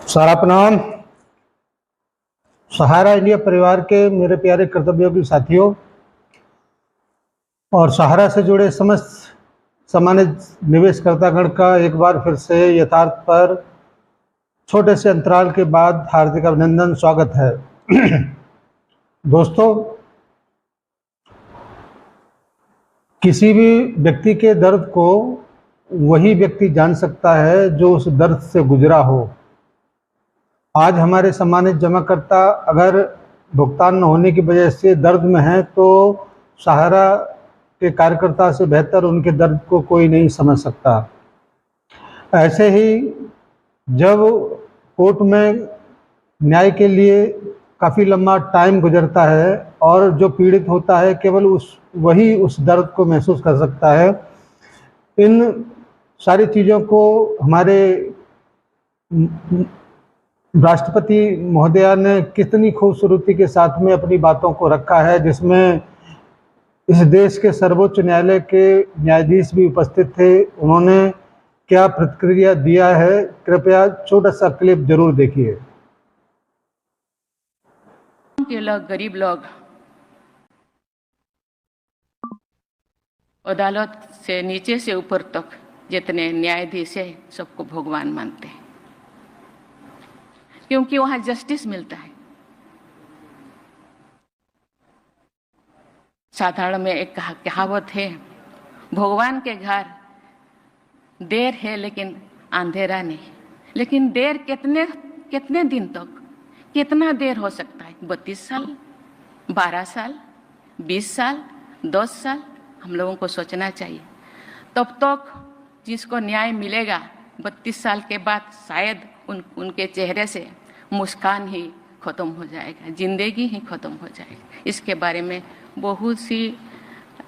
सारा प्रणाम। सहारा इंडिया परिवार के मेरे प्यारे कर्तव्योगी साथियों और सहारा से जुड़े समस्त सम्मानित निवेशकर्तागण का एक बार फिर से यथार्थ पर छोटे से अंतराल के बाद हार्दिक अभिनंदन, स्वागत है। दोस्तों, किसी भी व्यक्ति के दर्द को वही व्यक्ति जान सकता है जो उस दर्द से गुजरा हो। आज हमारे सम्मानित जमाकर्ता अगर भुगतान न होने की वजह से दर्द में हैं तो सहारा के कार्यकर्ता से बेहतर उनके दर्द को कोई नहीं समझ सकता। ऐसे ही जब कोर्ट में न्याय के लिए काफ़ी लंबा टाइम गुजरता है और जो पीड़ित होता है केवल वही उस दर्द को महसूस कर सकता है। इन सारी चीज़ों को हमारे राष्ट्रपति महोदया ने कितनी खूबसूरती के साथ में अपनी बातों को रखा है, जिसमें इस देश के सर्वोच्च न्यायालय के न्यायाधीश भी उपस्थित थे। उन्होंने क्या प्रतिक्रिया दिया है, कृपया छोटा सा क्लिप जरूर देखिए। के लोग, गरीब लोग अदालत से नीचे से ऊपर तक जितने न्यायाधीश है सबको भगवान मानते हैं, क्योंकि वहां जस्टिस मिलता है। साधारण में एक कहावत है, भगवान के घर देर है लेकिन अंधेरा नहीं। लेकिन देर कितने दिन तक, कितना देर हो सकता है? 32 साल, 12 साल, 20 साल, 10 साल? हम लोगों को सोचना चाहिए। तब तक जिसको न्याय मिलेगा 32 साल के बाद शायद उनके चेहरे से मुस्कान ही खत्म हो जाएगा, जिंदगी ही खत्म हो जाएगी। इसके बारे में बहुत सी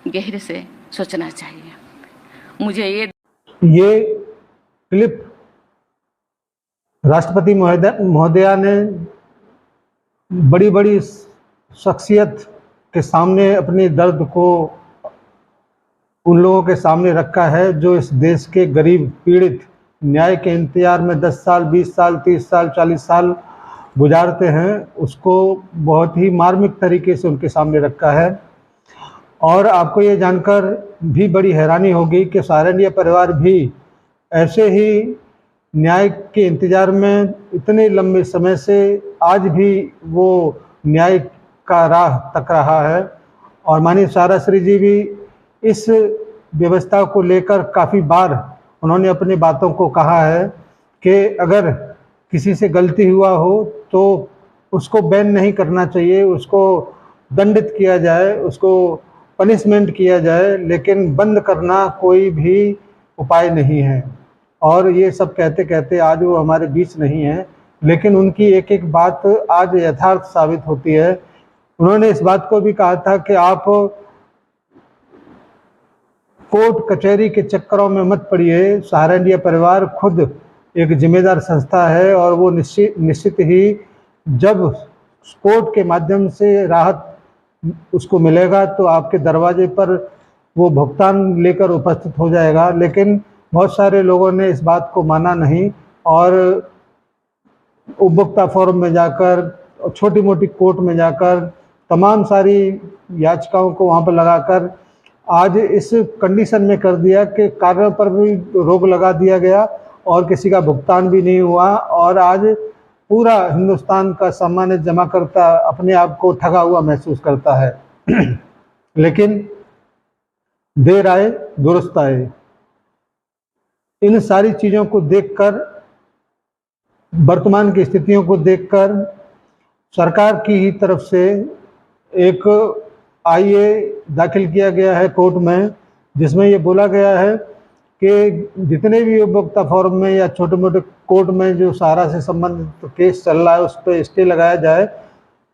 गहरे से सोचना चाहिए। मुझे ये क्लिप राष्ट्रपति महोदया ने बड़ी बड़ी शख्सियत के सामने अपने दर्द को उन लोगों के सामने रखा है जो इस देश के गरीब पीड़ित न्याय के इंतजार में 10 साल, 20 साल, 30 साल, 40 साल गुजारते हैं। उसको बहुत ही मार्मिक तरीके से उनके सामने रखा है। और आपको ये जानकर भी बड़ी हैरानी होगी कि सहारा इंडिया परिवार भी ऐसे ही न्याय के इंतजार में इतने लंबे समय से आज भी वो न्याय का राह तक रहा है। और माननीय सारा श्री जी भी इस व्यवस्था को लेकर काफ़ी बार उन्होंने अपनी बातों को कहा है कि अगर किसी से गलती हुआ हो तो उसको बैन नहीं करना चाहिए, उसको दंडित किया जाए, उसको पनिशमेंट किया जाए, लेकिन बंद करना कोई भी उपाय नहीं है। और ये सब कहते कहते आज वो हमारे बीच नहीं है, लेकिन उनकी एक एक बात आज यथार्थ साबित होती है। उन्होंने इस बात को भी कहा था कि आप कोर्ट कचहरी के चक्करों में मत पड़िए। सहारा इंडिया परिवार खुद एक जिम्मेदार संस्था है और वो निश्चित ही जब कोर्ट के माध्यम से राहत उसको मिलेगा तो आपके दरवाजे पर वो भुगतान लेकर उपस्थित हो जाएगा। लेकिन बहुत सारे लोगों ने इस बात को माना नहीं और उपभोक्ता फोरम में जाकर, छोटी मोटी कोर्ट में जाकर, तमाम सारी याचिकाओं को वहाँ पर लगाकर आज इस कंडीशन में कर दिया कि कार्यों पर भी रोक लगा दिया गया और किसी का भुगतान भी नहीं हुआ। और आज पूरा हिंदुस्तान का सम्मानित जमाकर्ता अपने आप को ठगा हुआ महसूस करता है। लेकिन देर आए दुरुस्त आए। इन सारी चीज़ों को देखकर, वर्तमान की स्थितियों को देखकर सरकार की ही तरफ से एक आईए दाखिल किया गया है कोर्ट में, जिसमें ये बोला गया है कि जितने भी उपभोक्ता फोरम में या छोटे मोटे कोर्ट में जो सहारा से संबंधित केस चल रहा है उस पर स्टे लगाया जाए,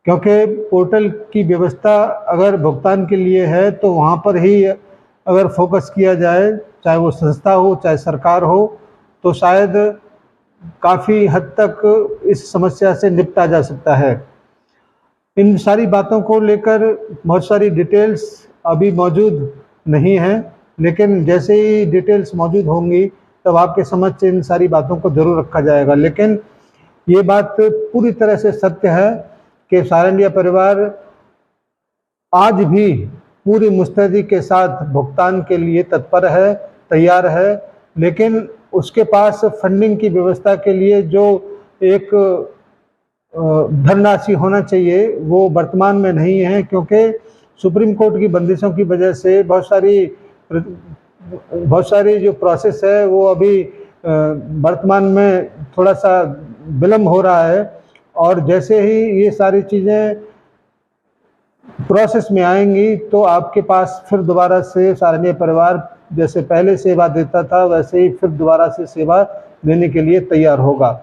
क्योंकि पोर्टल की व्यवस्था अगर भुगतान के लिए है तो वहाँ पर ही अगर फोकस किया जाए, चाहे वो संस्था हो चाहे सरकार हो, तो शायद काफ़ी हद तक इस समस्या से निपटा जा सकता है। इन सारी बातों को लेकर बहुत सारी डिटेल्स अभी मौजूद नहीं हैं, लेकिन जैसे ही डिटेल्स मौजूद होंगी तब आपके समझ से इन सारी बातों को जरूर रखा जाएगा। लेकिन ये बात पूरी तरह से सत्य है कि सारंगिया परिवार आज भी पूरी मुस्तैदी के साथ भुगतान के लिए तत्पर है, तैयार है, लेकिन उसके पास फंडिंग की व्यवस्था के लिए जो एक धनराशि होना चाहिए वो वर्तमान में नहीं है, क्योंकि सुप्रीम कोर्ट की बंदिशों की वजह से बहुत सारी जो प्रोसेस है वो अभी वर्तमान में थोड़ा सा विलम्ब हो रहा है। और जैसे ही ये सारी चीज़ें प्रोसेस में आएंगी तो आपके पास फिर दोबारा से सारंगिया परिवार जैसे पहले सेवा देता था वैसे ही फिर दोबारा से सेवा देने के लिए तैयार होगा।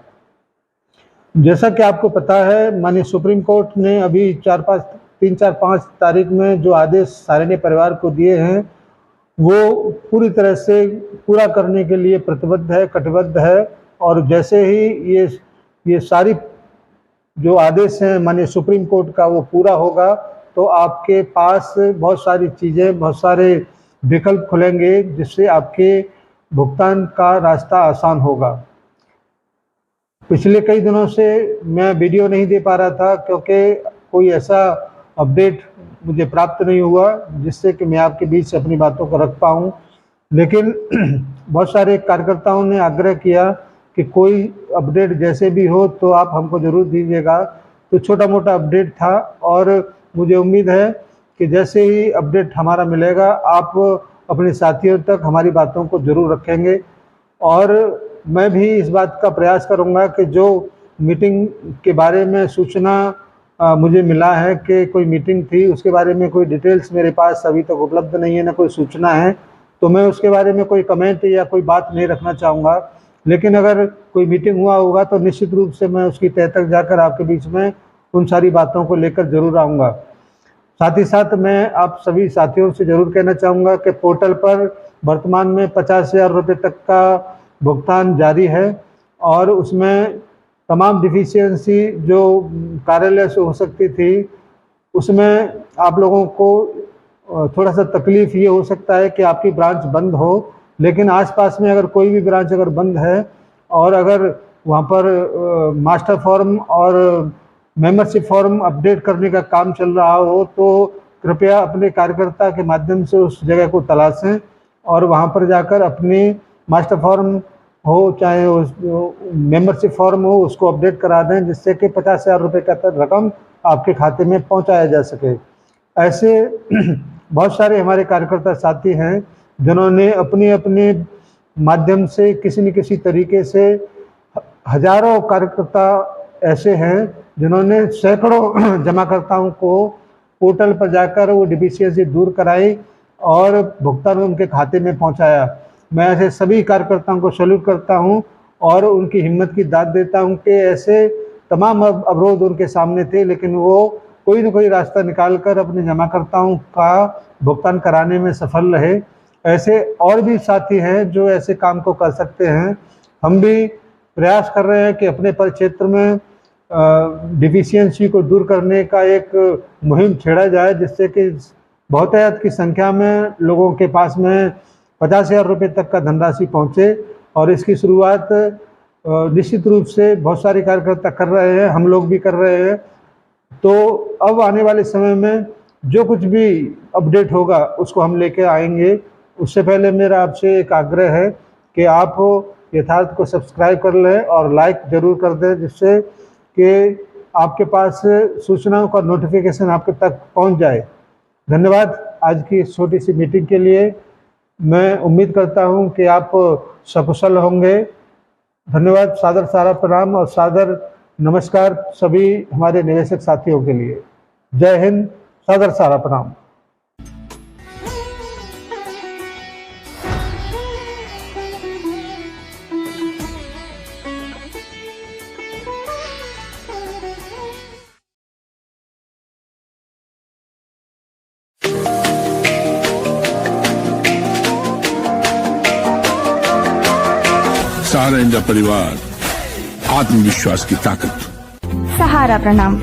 जैसा कि आपको पता है, माननीय सुप्रीम कोर्ट ने अभी 3-4-5 तारीख में जो आदेश सारंगिया परिवार को दिए हैं वो पूरी तरह से पूरा करने के लिए प्रतिबद्ध है, कटिबद्ध है। और जैसे ही ये सारी जो आदेश हैं माननीय सुप्रीम कोर्ट का वो पूरा होगा तो आपके पास बहुत सारी चीज़ें, बहुत सारे विकल्प खुलेंगे जिससे आपके भुगतान का रास्ता आसान होगा। पिछले कई दिनों से मैं वीडियो नहीं दे पा रहा था क्योंकि कोई ऐसा अपडेट मुझे प्राप्त नहीं हुआ जिससे कि मैं आपके बीच से अपनी बातों को रख पाऊँ। लेकिन बहुत सारे कार्यकर्ताओं ने आग्रह किया कि कोई अपडेट जैसे भी हो तो आप हमको ज़रूर दीजिएगा। तो छोटा मोटा अपडेट था और मुझे उम्मीद है कि जैसे ही अपडेट हमारा मिलेगा आप अपने साथियों तक हमारी बातों को ज़रूर रखेंगे। और मैं भी इस बात का प्रयास करूंगा कि जो मीटिंग के बारे में सूचना मुझे मिला है कि कोई मीटिंग थी, उसके बारे में कोई डिटेल्स मेरे पास अभी तक उपलब्ध नहीं है, ना कोई सूचना है, तो मैं उसके बारे में कोई कमेंट या कोई बात नहीं रखना चाहूँगा। लेकिन अगर कोई मीटिंग हुआ होगा तो निश्चित रूप से मैं उसकी तह तक जाकर आपके बीच में उन सारी बातों को लेकर ज़रूर आऊँगा। साथ ही साथ मैं आप सभी साथियों से ज़रूर कहना चाहूँगा कि पोर्टल पर वर्तमान में 50,000 रुपये तक का भुगतान जारी है और उसमें तमाम डिफिशियंसी जो कार्यालय से हो सकती थी उसमें आप लोगों को थोड़ा सा तकलीफ़ ये हो सकता है कि आपकी ब्रांच बंद हो, लेकिन आसपास में अगर कोई भी ब्रांच अगर बंद है और अगर वहाँ पर मास्टर फॉर्म और मेंबरशिप फॉर्म अपडेट करने का काम चल रहा हो तो कृपया अपने कार्यकर्ता के माध्यम से उस जगह को तलाशें और वहाँ पर जाकर अपनी मास्टर फॉर्म हो चाहे उस मेंबरशिप फॉर्म हो उसको अपडेट करा दें, जिससे कि 50,000 रुपये का रकम आपके खाते में पहुँचाया जा सके। ऐसे बहुत सारे हमारे कार्यकर्ता साथी हैं जिन्होंने अपने अपने माध्यम से किसी न किसी तरीके से, हजारों कार्यकर्ता ऐसे हैं जिन्होंने सैकड़ों जमाकर्ताओं को पोर्टल पर जाकर वो डिफिशियंसी दूर कराई और भुगतान उनके खाते में पहुंचाया। मैं ऐसे सभी कार्यकर्ताओं को सैल्यूट करता हूं और उनकी हिम्मत की दाद देता हूं कि ऐसे तमाम अवरोध उनके सामने थे, लेकिन वो कोई न कोई रास्ता निकालकर अपने जमाकर्ताओं का भुगतान कराने में सफल रहे। ऐसे और भी साथी हैं जो ऐसे काम को कर सकते हैं। हम भी प्रयास कर रहे हैं कि अपने परिक्षेत्र में डिफिशियंसी को दूर करने का एक मुहिम छेड़ा जाए, जिससे कि बहुतायत की संख्या में लोगों के पास में 50,000 रुपये तक का धनराशि पहुँचे। और इसकी शुरुआत निश्चित रूप से बहुत सारे कार्यकर्ता कर रहे हैं, हम लोग भी कर रहे हैं। तो अब आने वाले समय में जो कुछ भी अपडेट होगा उसको हम लेके आएंगे। उससे पहले मेरा आपसे एक आग्रह है कि आप यथार्थ को सब्सक्राइब कर लें और लाइक ज़रूर कर दें, जिससे कि आपके पास सूचनाओं का नोटिफिकेशन आपके तक पहुंच जाए। धन्यवाद आज की इस छोटी सी मीटिंग के लिए। मैं उम्मीद करता हूं कि आप सकुशल होंगे। धन्यवाद, सादर सारा प्रणाम और सादर नमस्कार सभी हमारे निवेशक साथियों के लिए। जय हिंद, सादर सारा प्रणाम। सारंगिया परिवार, आत्मविश्वास की ताकत। सहारा प्रणाम।